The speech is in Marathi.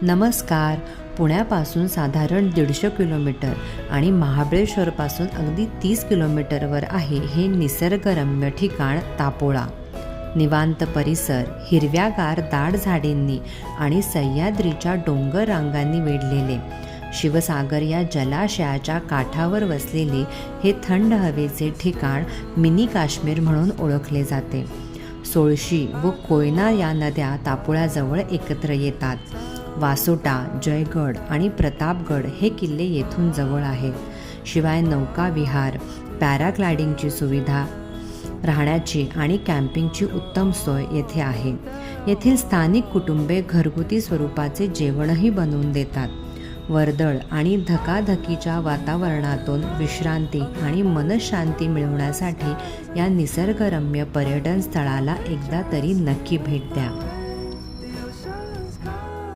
नमस्कार. पुण्यापासून साधारण 150 किलोमीटर आणि महाबळेश्वरपासून अगदी 30 किलोमीटरवर आहे हे निसर्गरम्य ठिकाण तापोळा. निवांत परिसर, हिरव्यागार दाट झाडींनी आणि सह्याद्रीच्या डोंगर रांगांनी वेढलेले, शिवसागर या जलाशयाच्या काठावर वसलेले हे थंड हवेचे ठिकाण मिनी काश्मीर म्हणून ओळखले जाते. सोळशी व कोयना या नद्या तापोळ्याजवळ एकत्र येतात. वासोटा, जयगड आणि प्रतापगड हे किल्ले येथून जवळ आहेत. शिवाय नौका विहार, पॅराग्लायडिंगची सुविधा, राहण्याची आणि कॅम्पिंगची उत्तम सोय येथे आहे. येथील स्थानिक कुटुंबे घरगुती स्वरूपाचे जेवणही बनवून देतात. वर्दळ आणि धकाधकीच्या वातावरणातून विश्रांती आणि मनःशांती मिळवण्यासाठी या निसर्गरम्य पर्यटन स्थळाला एकदा तरी नक्की भेट द्या.